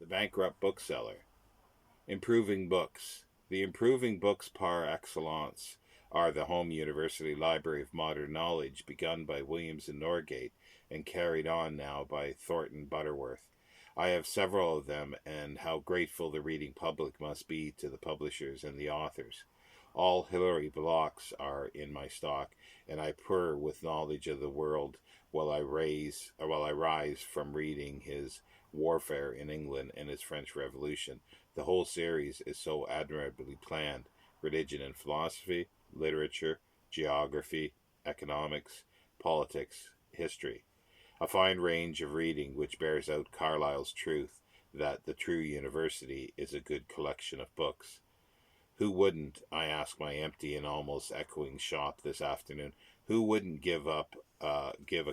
The Bankrupt Bookseller. Improving books. The improving books par excellence are the Home University Library of Modern Knowledge, begun by Williams and Norgate and carried on now by Thornton Butterworth. I have several of them, and how grateful the reading public must be to the publishers and the authors. All Hilary blocks are in my stock, and I purr with knowledge of the world while I rise from reading his Warfare in England and his French Revolution. The whole series is so admirably planned: religion and philosophy, literature, geography, economics, politics, history. A fine range of reading which bears out Carlyle's truth that the true university is a good collection of books. Who wouldn't, I ask my empty and almost echoing shop this afternoon, who wouldn't give a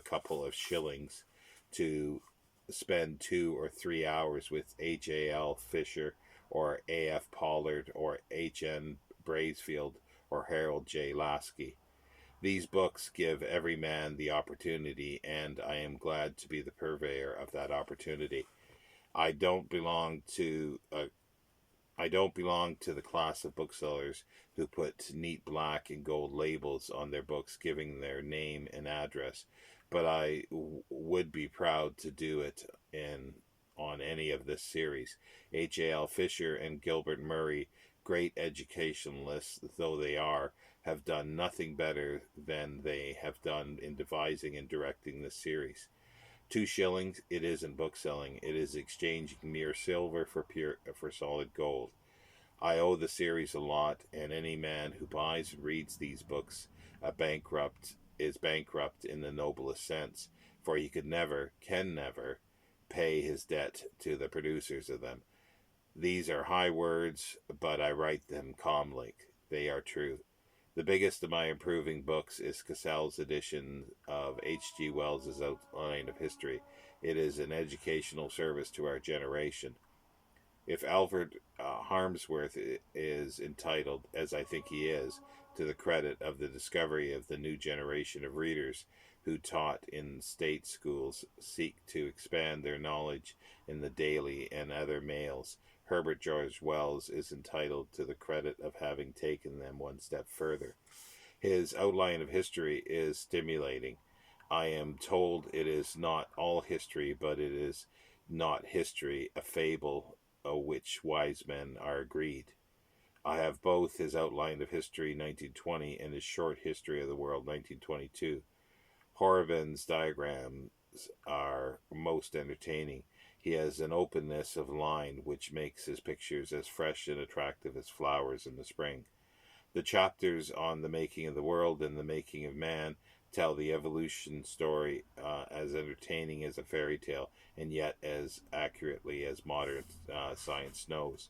couple of shillings to spend 2 or 3 hours with H.A.L. Fisher or A.F. Pollard or H.N. Bracefield or Harold J. Lasky? These books give every man the opportunity, and I am glad to be the purveyor of that opportunity. I don't belong to the class of booksellers who put neat black and gold labels on their books giving their name and address, but would be proud to do it on any of this series. H.A.L. Fisher and Gilbert Murray, great educationalists though they are, have done nothing better than they have done in devising and directing this series. 2 shillings, it isn't bookselling. It is exchanging mere silver for solid gold. I owe the series a lot, and any man who buys and reads these books is bankrupt in the noblest sense, for he can never pay his debt to the producers of them. These are high words, but I write them calmly. They are true. The biggest of my improving books is Cassell's edition of H.G. Wells's Outline of History. It is an educational service to our generation. If Alfred Harmsworth is entitled, as I think he is, to the credit of the discovery of the new generation of readers who, taught in state schools, seek to expand their knowledge in the daily and other mails, Herbert George Wells is entitled to the credit of having taken them one step further. His Outline of History is stimulating. I am told it is not all history, but it is not history, a fable, which wise men are agreed. I have both his Outline of History 1920 and his Short History of the World 1922. Horriban's diagrams are most entertaining. He has an openness of line which makes his pictures as fresh and attractive as flowers in the spring. The chapters on the making of the world and the making of man tell the evolution story as entertaining as a fairy tale, and yet as accurately as modern science knows.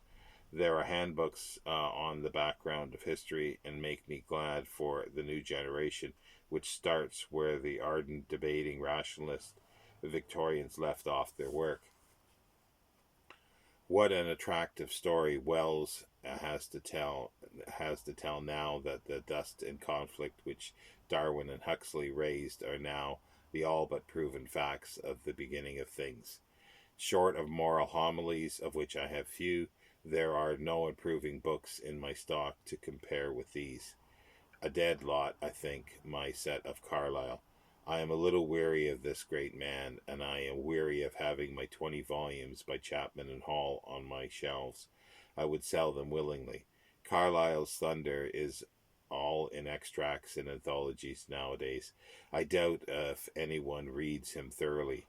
There are handbooks on the background of history, and make me glad for the new generation, which starts where the ardent debating rationalist Victorians left off their work. What an attractive story Wells has to tell now that the dust and conflict which Darwin and Huxley raised are now the all but proven facts of the beginning of things. Short of moral homilies, of which I have few, there are no improving books in my stock to compare with these. A dead lot, I think, my set of Carlyle. I am a little weary of this great man, and I am weary of having my 20 volumes by Chapman and Hall on my shelves. I would sell them willingly. Carlyle's thunder is all in extracts and anthologies nowadays. I doubt if anyone reads him thoroughly.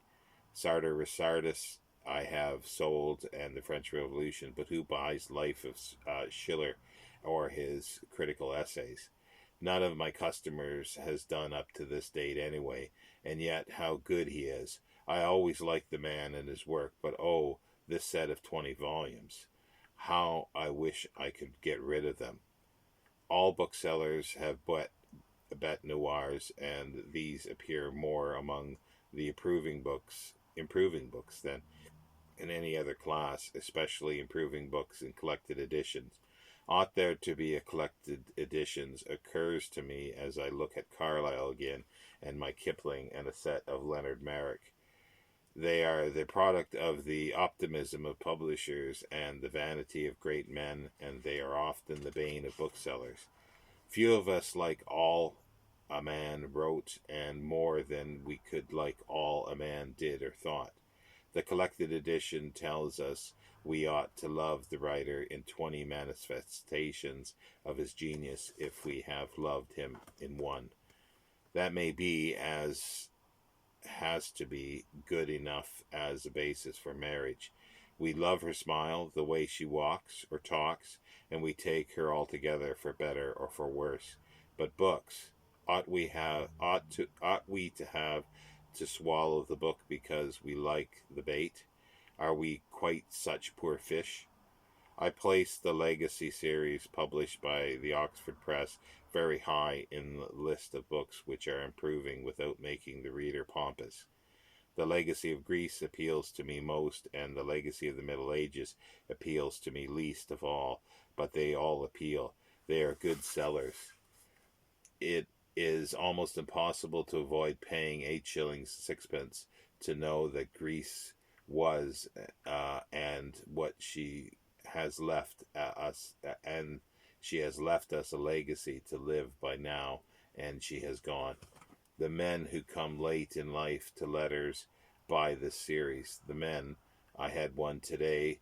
Sartor Resartus I have sold, and the French Revolution, but who buys Life of Schiller or his critical essays? None of my customers has done up to this date anyway, and yet how good he is. I always liked the man and his work, but oh, this set of 20 volumes. How I wish I could get rid of them. All booksellers have bête noirs, and these appear more among the improving books than in any other class, especially improving books in collected editions. Ought there to be a collected editions occurs to me as I look at Carlyle again, and my Kipling, and a set of Leonard Merrick. They are the product of the optimism of publishers and the vanity of great men, and they are often the bane of booksellers. Few of us like all a man wrote, and more than we could like all a man did or thought. The collected edition tells us we ought to love the writer in 20 manifestations of his genius if we have loved him in one. That may be, as has to be, good enough as a basis for marriage. We love her smile, the way she walks or talks, and we take her altogether for better or for worse. But books, ought we to have to swallow the book because we like the bait? Are we quite such poor fish? I place the Legacy series published by the Oxford Press very high in the list of books which are improving without making the reader pompous. The Legacy of Greece appeals to me most, and the Legacy of the Middle Ages appeals to me least of all, but they all appeal. They are good sellers. It is almost impossible to avoid paying 8 shillings 6 pence to know that Greece was and what she has left us, and she has left us a legacy to live by now, and she has gone. The men who come late in life to letters buy this series. The men, I had one today,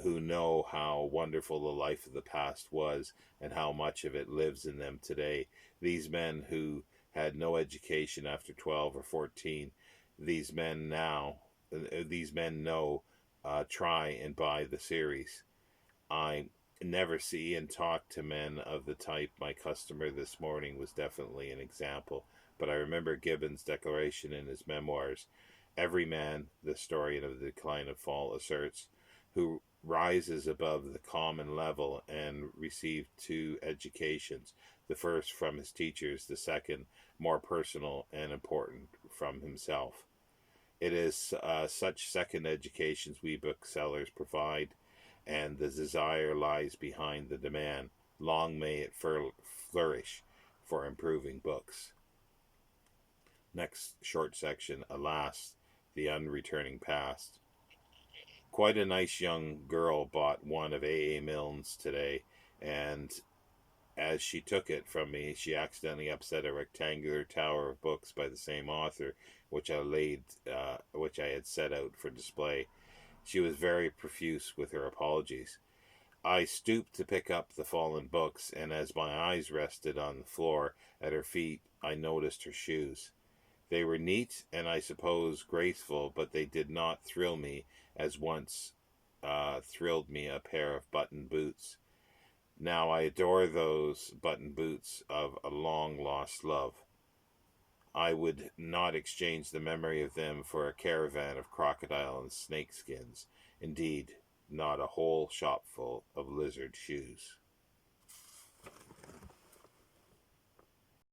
who know how wonderful the life of the past was and how much of it lives in them today. These men who had no education after 12 or 14, these men know, try and buy the series. I never see and talk to men of the type. My customer this morning was definitely an example, but I remember Gibbon's declaration in his memoirs. Every man, the historian of the decline of fall asserts, who rises above the common level and received 2 educations, the first from his teachers, the second, more personal and important, from himself. It is such second educations we booksellers provide, and the desire lies behind the demand. Long may it flourish for improving books. Next short section, Alas, the Unreturning Past. Quite a nice young girl bought one of A. A. Milne's today, and as she took it from me, she accidentally upset a rectangular tower of books by the same author, which I had set out for display. She was very profuse with her apologies. I stooped to pick up the fallen books, and as my eyes rested on the floor at her feet, I noticed her shoes. They were neat and I suppose graceful, but they did not thrill me as once thrilled me a pair of button boots. Now I adore those button boots of a long-lost love. I would not exchange the memory of them for a caravan of crocodile and snake skins. Indeed, not a whole shopful of lizard shoes.